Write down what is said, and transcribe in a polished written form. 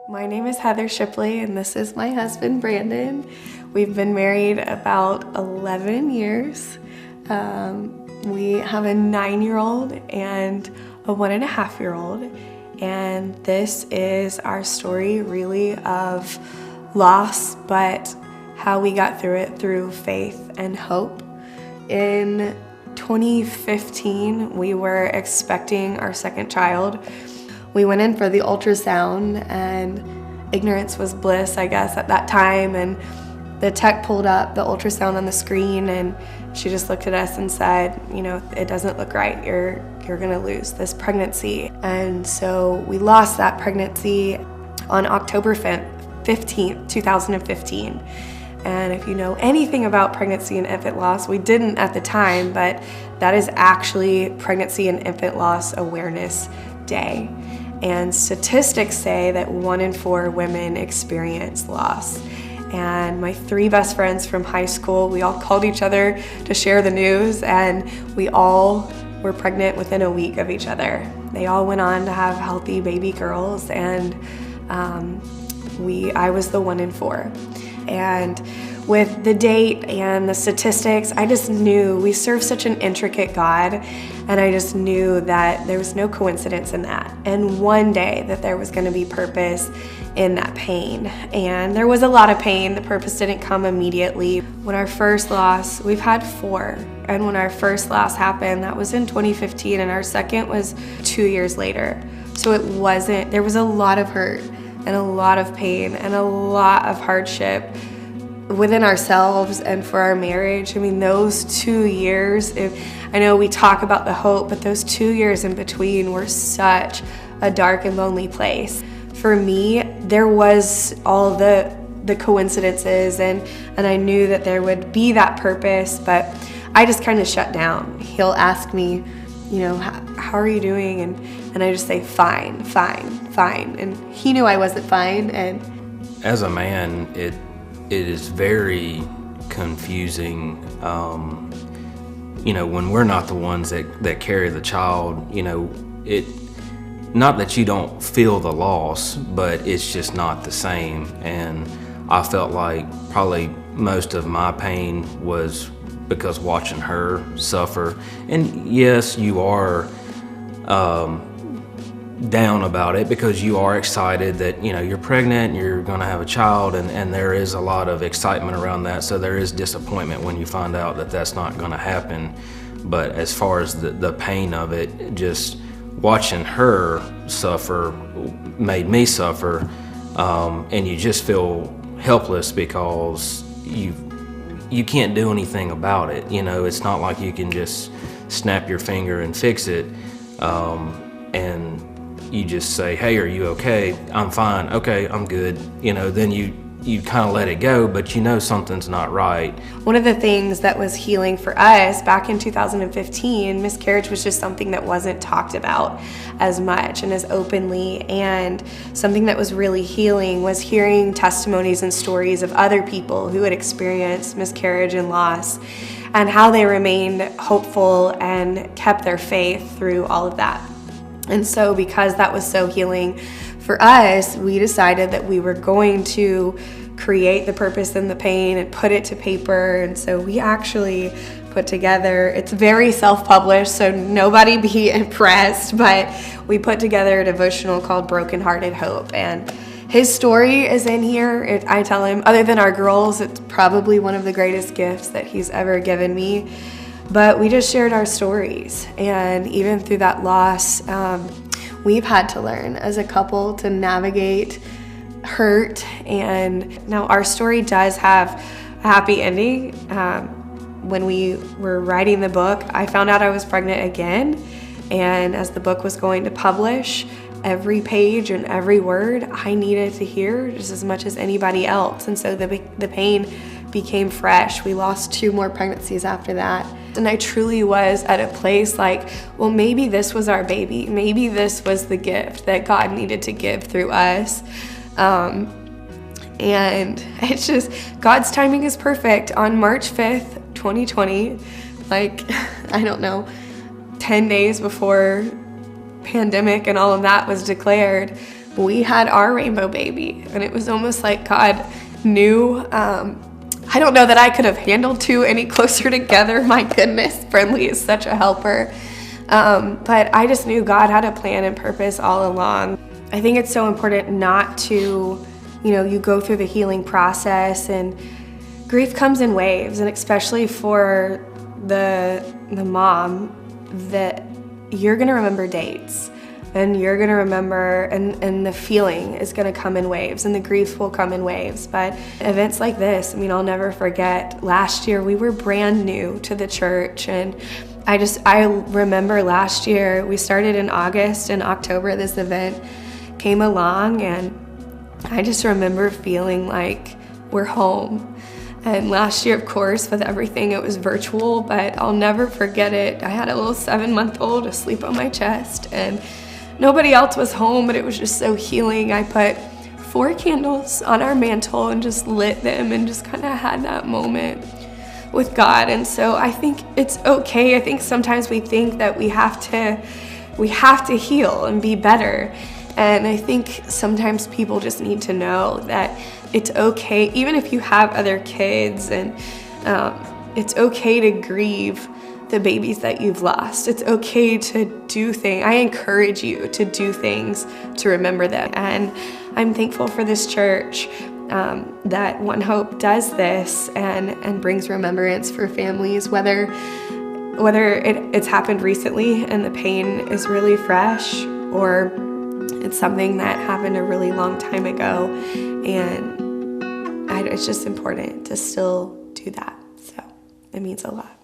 My name is Heather Shipley, and this is my husband, Brandon. We've been married about 11 years. We have a 9-year-old and a 1.5-year-old, and this is our story really of loss, but how we got through it through faith and hope. In 2015, we were expecting our second child. We went in for the ultrasound, and ignorance was bliss, I guess, at that time. And the tech pulled up the ultrasound on the screen, and she just looked at us and said, it doesn't look right. You're gonna lose this pregnancy. And so we lost that pregnancy on October 15th, 2015. And if you know anything about pregnancy and infant loss, we didn't at the time, but that is actually Pregnancy and Infant Loss Awareness Day. And statistics say that 1 in 4 women experience loss. And my 3 best friends from high school, we all called each other to share the news, and we all were pregnant within a week of each other. They all went on to have healthy baby girls, and I was the 1 in 4. And with the date and the statistics, I just knew we serve such an intricate God, and I just knew that there was no coincidence in that. And one day that there was going to be purpose in that pain. And there was a lot of pain. The purpose didn't come immediately. When our first loss, we've had 4. And when our first loss happened, that was in 2015, and our second was 2 years later. So there was a lot of hurt and a lot of pain and a lot of hardship within ourselves and for our marriage. I mean, those 2 years, I know we talk about the hope, but those 2 years in between were such a dark and lonely place. For me, there was all the coincidences, and I knew that there would be that purpose, but I just kind of shut down. He'll ask me, how are you doing? And I just say, fine. And he knew I wasn't fine. And as a man, it is very confusing, when we're not the ones that carry the child. Not that you don't feel the loss, but it's just not the same. And I felt like probably most of my pain was because watching her suffer. And yes, you are down about it because you are excited that you're pregnant and you're going to have a child, and there is a lot of excitement around that. So there is disappointment when you find out that that's not going to happen. But as far as the pain of it, just watching her suffer made me suffer, and you just feel helpless because you can't do anything about it. It's not like you can just snap your finger and fix it, and you just say, hey, are you okay? I'm fine. Okay, I'm good. Then you kind of let it go, but something's not right. One of the things that was healing for us back in 2015, miscarriage was just something that wasn't talked about as much and as openly. And something that was really healing was hearing testimonies and stories of other people who had experienced miscarriage and loss, and how they remained hopeful and kept their faith through all of that. And so because that was so healing for us, we decided that we were going to create the purpose in the pain and put it to paper. And so we actually put together, it's very self-published, so nobody be impressed, but we put together a devotional called Broken Hearted Hope. And his story is in here. I tell him, other than our girls, it's probably one of the greatest gifts that he's ever given me. But we just shared our stories, and even through that loss, we've had to learn as a couple to navigate hurt. And now our story does have a happy ending. When we were writing the book, I found out I was pregnant again, and as the book was going to publish, every page and every word I needed to hear just as much as anybody else. And so the pain became fresh. We lost 2 more pregnancies after that. And I truly was at a place like, well, maybe this was our baby. Maybe this was the gift that God needed to give through us. And it's just, God's timing is perfect. On March 5th, 2020, 10 days before pandemic and all of that was declared, we had our rainbow baby. And it was almost like God knew. I don't know that I could have handled two any closer together. My goodness, Friendly is such a helper. But I just knew God had a plan and purpose all along. I think it's so important not to, you go through the healing process, and grief comes in waves, and especially for the mom, that you're gonna remember dates, and you're gonna remember, and the feeling is gonna come in waves, and the grief will come in waves. But events like this, I'll never forget. Last year, we were brand new to the church, and I remember last year, we started in August. In October, this event came along, and I just remember feeling like we're home. And last year, of course, with everything, it was virtual, but I'll never forget it. I had a little 7-month-old asleep on my chest, and nobody else was home, but it was just so healing. I put 4 candles on our mantle and just lit them and just kind of had that moment with God. And so I think it's okay. I think sometimes we think that we have to heal and be better. And I think sometimes people just need to know that it's okay, even if you have other kids, and it's okay to grieve the babies that you've lost. It's okay to do things. I encourage you to do things to remember them. And I'm thankful for this church that One Hope does this and brings remembrance for families, whether it's happened recently and the pain is really fresh, or it's something that happened a really long time ago, and it's just important to still do that. So it means a lot.